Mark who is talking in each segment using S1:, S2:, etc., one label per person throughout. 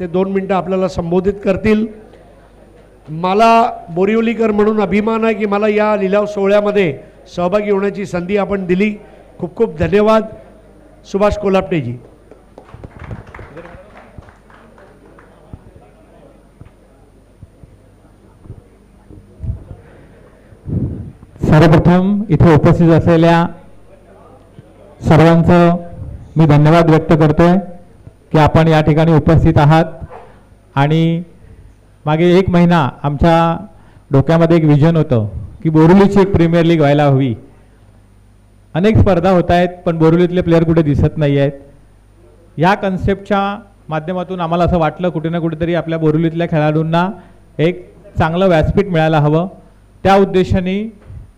S1: ते 2 मिनटं आपल्याला संबोधित करतील। मला बोरिवलीकर म्हणून अभिमान आहे की मला या लिलाव सोहळ्यामध्ये सहभागी होण्याची संधी आपण दिली। खूप खूप धन्यवाद सुभाष कोल्हापटेजी।
S2: सर्वप्रथम इथे उपस्थित असलेल्या सर्वांचं मी धन्यवाद व्यक्त करतोय की आपण या ठिकाणी उपस्थित आहात। आणि मागे 1 महिना आमच्या डोक्यामध्ये एक विजन होतं की बोरिवलीची एक प्रीमियर लीग व्हायला हवी। अनेक स्पर्धा होत आहेत पण बोरिवलीतले प्लेयर कुठे दिसत नाही आहेत। या कन्सेप्टच्या माध्यमातून आम्हाला असं वाटलं कुठे ना कुठेतरी आपल्या बोरिवलीतल्या खेळाडूंना एक चांगलं व्यासपीठ मिळायला हवं। त्या उद्देशाने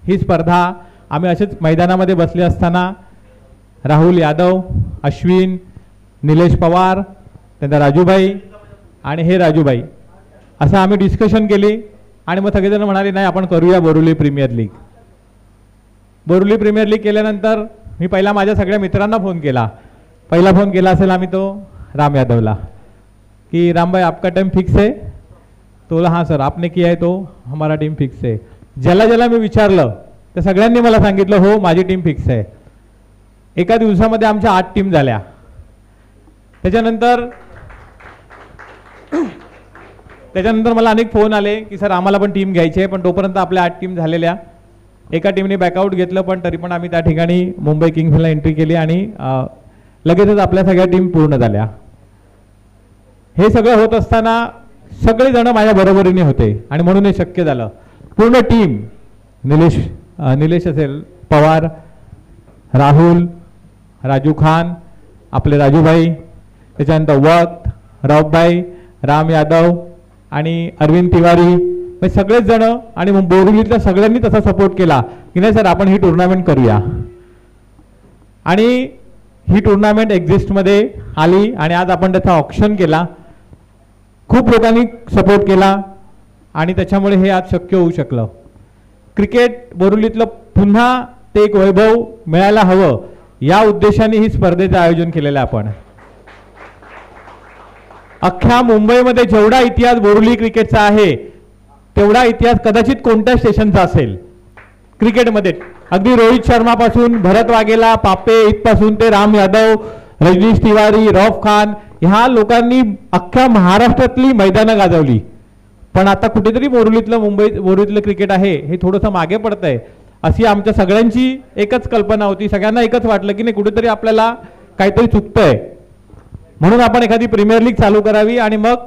S2: ही स्पर्धा आम्ही असेच मैदानामध्ये बसले असताना राहुल यादव, अश्विन, निलेश पवार, त्यानंतर राजूभाई आणि हे राजूभाई असं आम्ही डिस्कशन केली आणि मग सगळेजण म्हणाले नाही आपण करूया Borivali premier league. Borivali premier league केल्यानंतर मी पहिला माझ्या सगळ्या मित्रांना फोन केला। पहिला फोन केला असेल आम्ही तो राम यादवला कि राम भाई आपका टाइम फिक्स है? तो बोला हाँ सर आपने किया है तो हमारा टीम फिक्स है। ज्याला ज्याला मी विचारलं त्या सगळ्यांनी मला सांगितलं हो माझी टीम फिक्स आहे। एका दिवसामध्ये आमच्या 8 टीम झाल्या। त्याच्यानंतर मला अनेक फोन आले की सर आम्हाला पण टीम घ्यायची आहे पण तोपर्यंत आपल्या 8 टीम झालेल्या। एका टीमने बॅकआउट घेतलं पण तरी पण आम्ही त्या ठिकाणी मुंबई किंग्सला एंट्री केली आणि लगेचच आपल्या सगळ्या टीम पूर्ण झाल्या। हे सगळं होत असताना सगळेजण माझ्या बरोबरीने होते आणि म्हणून हे शक्य झालं। पूर्ण टीम निलेश असेल, पवार, राहुल, राजू खान, आपले राजूभाई, त्याच्यानंतर वक्त, रावभाई, राम यादव आणि अरविंद तिवारी सगळेच जण आणि बोरिवलीतल्या सगळ्यांनी तसा सपोर्ट केला की नाही सर आपण ही टुर्नामेंट करूया। आणि ही टुर्नामेंट एक्झिस्टमध्ये आली आणि आज आपण त्याचा ऑक्शन केला। खूप लोकांनी सपोर्ट केला आणि त्याच्यामुळे हे आज शक्य होऊ शकलं। क्रिकेट बोरिवलीतलं पुन्हा ते एक वैभव मिळायला हवं या उद्देशाने ही स्पर्धेचं आयोजन केलेलं आहे आपण। अख्ख्या मुंबईमध्ये जेवढा इतिहास बोरिवली क्रिकेटचा आहे तेवढा इतिहास कदाचित कोणत्या स्टेशनचा असेल क्रिकेटमध्ये। अगदी रोहित शर्मा पासून भरत वाघेला, पापे इथपासून ते राम यादव, रजनीश तिवारी, रौफ खान ह्या लोकांनी अख्ख्या महाराष्ट्रातली मैदानं गाजवली। पण आता कुठेतरी बोरिवलीतलं क्रिकेट आहे हे थोडंसं मागे पडतंय अशी आमच्या सगळ्यांची एकच कल्पना होती। सगळ्यांना एकच वाटलं की नाही कुठेतरी आपल्याला काहीतरी चुकतंय म्हणून आपण एखादी प्रीमियर लीग चालू करावी आणि मग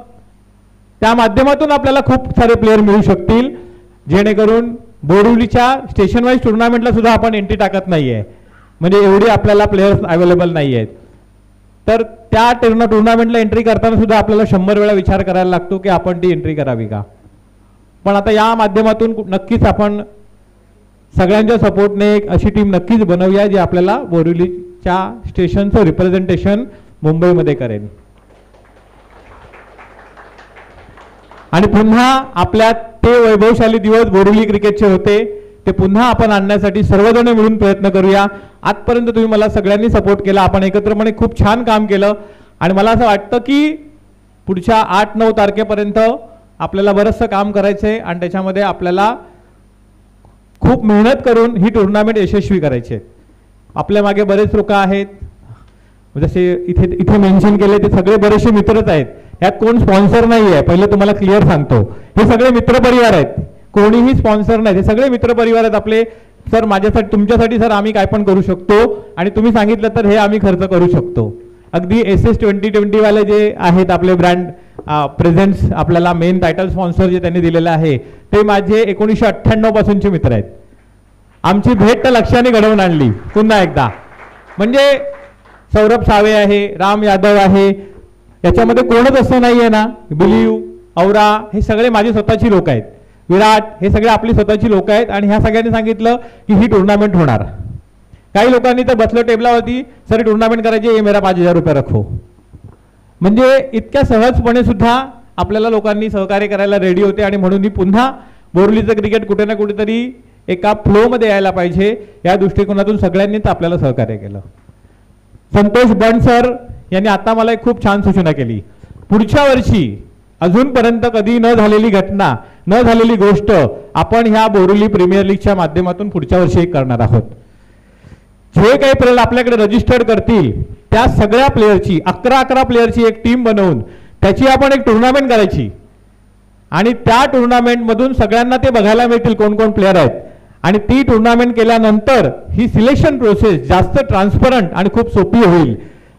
S2: त्या माध्यमातून आपल्याला खूप सारे प्लेयर मिळू शकतील जेणेकरून बोरिवलीच्या स्टेशन वाईज टुर्नामेंटला सुद्धा आपण एंट्री टाकत नाहीये म्हणजे एवढी आपल्याला प्लेयर्स अवेलेबल नाही आहेत। तर त्या टुर्नामेंटला एंट्री करताना सुद्धा आपल्याला 100 वेळा विचार करायला लागतो की आपण ती एंट्री करावी का। पण आता या माध्यमातून नक्कीच आपण सगळ्यांच्या सपोर्टने एक अशी टीम नक्कीच बनवूया जी आपल्याला बोरिवलीच्या स्टेशनचं रिप्रेझेंटेशन मुंबईमध्ये करेल। आणि पुन्हा आपल्या ते वैभवशाली दिवस बोरिवली क्रिकेटचे होते ते पुन्हा आपण आणण्यासाठी सर्वजण मिळून प्रयत्न करूया। आजपर्यंत तुम्ही मला सगळ्यांनी सपोर्ट केला, आपण एकत्रपणे खूप छान काम केलं आणि मला असं वाटतं की पुढच्या 8-9 तारखेपर्यंत आपल्याला बरंचसं काम करायचंय आणि त्याच्यामध्ये आपल्याला खूप मेहनत करून ही टुर्नामेंट यशस्वी करायची आहे। आपल्या मागे बरेच लोक आहेत जसे इथे मेन्शन केले ते सगळे बरेचसे मित्रच आहेत। यात कोण स्पॉन्सर नाही आहे, पहिले तुम्हाला क्लिअर सांगतो। हे सगळे मित्रपरिवार आहेत, कोणीही स्पॉन्सर नाही, हे सगळे मित्रपरिवार आहेत आपले। सर माझ्यासाठी तुमच्यासाठी सर आम्ही काय पण करू शकतो आणि तुम्ही सांगितलं तर हे आम्ही खर्च करू शकतो। अगदी SS 2020 वाले जे आहेत आपले ब्रँड प्रेझेंट्स आपल्याला मेन टायटल स्पॉन्सर जे त्यांनी दिलेलं आहे ते माझे 1998 पासूनचे मित्र आहेत। आमची भेट तर लक्षाने घडवून आणली पुन्हा एकदा। म्हणजे सौरभ सावे आहे, राम यादव आहे, याच्यामध्ये कोणच असं नाहीये ना, बिलीव, औरा हे सगळे माझी स्वतःची लोक आहेत, विराट हे सगळे आपली स्वतःची लोक आहेत आणि ह्या सगळ्यांनी सांगितलं की ही टुर्नामेंट होणार। काही लोकांनी तर बसलं टेबलावरती सर टुर्नामेंट करायची ये मेरा 5000 रुपये रखो। म्हणजे इतक्या सहजपणे सुद्धा आपल्याला लोकांनी सहकार्य करायला रेडी होते आणि म्हणून मी पुन्हा बोरिवलीचं क्रिकेट कुठे ना कुठेतरी एका फ्लो मध्ये यायला पाहिजे या दृष्टिकोनातून सगळ्यांनीच आपल्याला सहकार्य केलं। संतोष बंड सर यांनी आता मला एक खूप छान सूचना केली पुढच्या वर्षी अजूनपर्यंत कधी न झालेली घटना, न झालेली गोष्ट आपण ह्या बोरिवली प्रीमियर लीगच्या माध्यमातून पुढच्या वर्षी करणार आहोत. जे काही प्लेयर आपल्याकडे रजिस्टर्ड करतील त्या सगळ्या प्लेयरची 11 प्लेयरची एक टीम बनवून त्याची आपण एक टुर्नामेंट करायची आणि त्या टुर्नामेंटमधून सगळ्यांना ते बघायला मिळतील कोण कोण प्लेयर आहेत. आणि ती टुर्नामेंट केल्यानंतर ही सिलेक्शन प्रोसेस जास्त ट्रान्सपरंट आणि खूप सोपी होईल.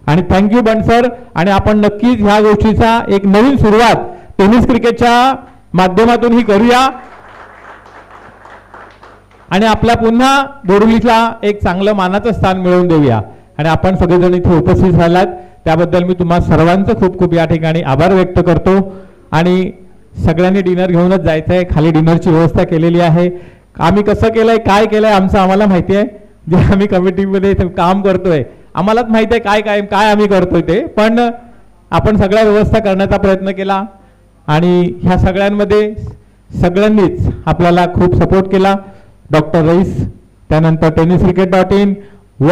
S2: आणि थँक्यू बंड सर. आणि आपण नक्कीच ह्या गोष्टीचा एक नवीन सुरुवात टेनिस क्रिकेटच्या माध्यमातून ही करूया आणि आपल्या पुन्हा बोरिवलीला एक चांगलं मानाचं स्थान मिळवून देऊया. आणि आपण सगळेजण इथे उपस्थित झालात त्याबद्दल मी तुम्हा सर्वांचं खूप खूप या ठिकाणी आभार व्यक्त करतो. आणि सगळ्यांनी डिनर घेऊनच जायचं आहे. खाली डिनरची व्यवस्था केलेली आहे. आम्ही कसं केलंय काय केलंय आमचं आम्हाला माहिती आहे. जे आम्ही कमिटीमध्ये काम करतोय आम्हालाच माहिती आहे काय काय काय आम्ही करतोय ते. पण आपण सगळ्या व्यवस्था करण्याचा प्रयत्न केला आणि ह्या सगळ्यांमध्ये सगळ्यांनीच आपल्याला खूप सपोर्ट केला. डॉक्टर रईस, त्यानंतर tenniscricket.in व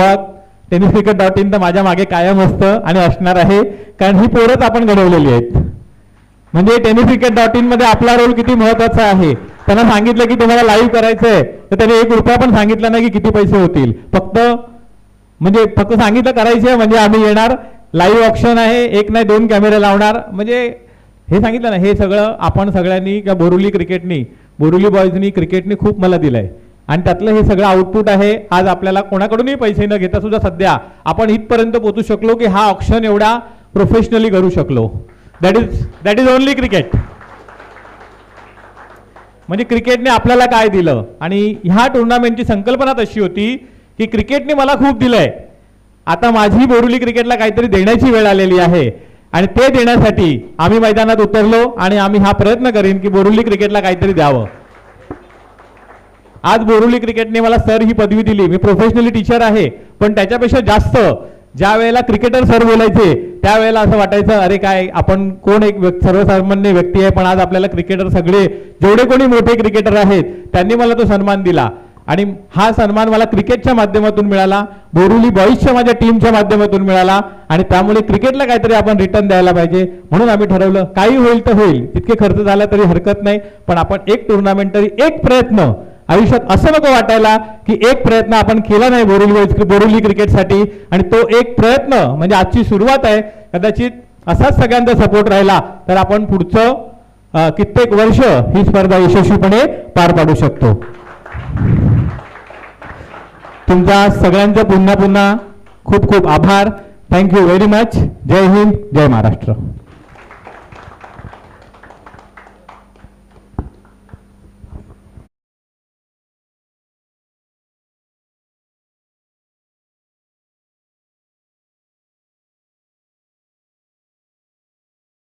S2: tenniscricket.in तर माझ्या मागे कायम असतं आणि असणार आहे कारण ही पोरच आपण घडवलेली आहेत. म्हणजे tenniscricket.in मध्ये आपला रोल किती महत्वाचा आहे. त्यांना सांगितलं की तुम्हाला लाईव्ह करायचंय तर त्याने 1 रुपया पण सांगितला नाही की किती पैसे होतील. फक्त सांगितलं करायचे म्हणजे आम्ही येणार. लाईव्ह ऑप्शन आहे, 1 नाही 2 कॅमेरे लावणार. म्हणजे हे सांगितलं ना, हे सगळं आपण सगळ्यांनी किंवा बोरिवली क्रिकेटनी, बोरिवली बॉयजनी क्रिकेटनी खूप मला दिलंय आणि त्यातलं हे सगळं आउटपुट आहे. आज आपल्याला कोणाकडूनही पैसे न घेता सुद्धा सध्या आपण इथपर्यंत पोहोचू शकलो की हा ऑप्शन एवढा प्रोफेशनली करू शकलो. That is only cricket. म्हणजे क्रिकेटने आपल्याला काय दिलं. आणि ह्या टुर्नामेंटची संकल्पना तशी होती की क्रिकेटने मला खूप दिलंय, आता माझी बोरिवली क्रिकेटला काहीतरी देण्याची वेळ आलेली आहे आणि ते देण्यासाठी आम्ही मैदानात उतरलो आणि आम्ही हा प्रयत्न करीन की बोरिवली क्रिकेटला काहीतरी द्यावं. आज बोरिवली क्रिकेटने मला सर ही पदवी दिली. मी प्रोफेशनली टीचर आहे पण त्याच्यापेक्षा जास्त ज्या वेळेला क्रिकेटर सर बोलायचे त्यावेळेला असं वाटायचं अरे काय आपण कोण एक सर्वसामान्य व्यक्ती आहे पण आज आपल्याला क्रिकेटर सगळे जेवढे कोणी मोठे क्रिकेटर आहेत त्यांनी मला तो सन्मान दिला. आणि हा सन्मान मला क्रिकेटच्या माध्यमातून मिळाला, बोरिवली बॉईजच्या माझ्या टीमच्या माध्यमातून मिळाला आणि त्यामुळे क्रिकेटला काहीतरी आपण रिटर्न द्यायला पाहिजे. म्हणून आम्ही ठरवलं काही होईल तर होईल, इतके खर्च झाला तरी हरकत नाही पण आपण एक टुर्नामेंट तरी एक प्रयत्न आयुष्यात असं नको वाटायला की एक प्रयत्न आपण केला नाही बोरिवली क्रिकेटसाठी आणि तो एक प्रयत्न म्हणजे आजची सुरुवात आहे. कदाचित असाच सगळ्यांचा सपोर्ट राहिला तर आपण पुढचं कित्येक वर्ष ही स्पर्धा यशस्वीपणे पार पाडू शकतो. तुमचा सगळ्यांचा पुन्हा खूप खूप आभार. Thank you very much. जय हिंद, जय महाराष्ट्र.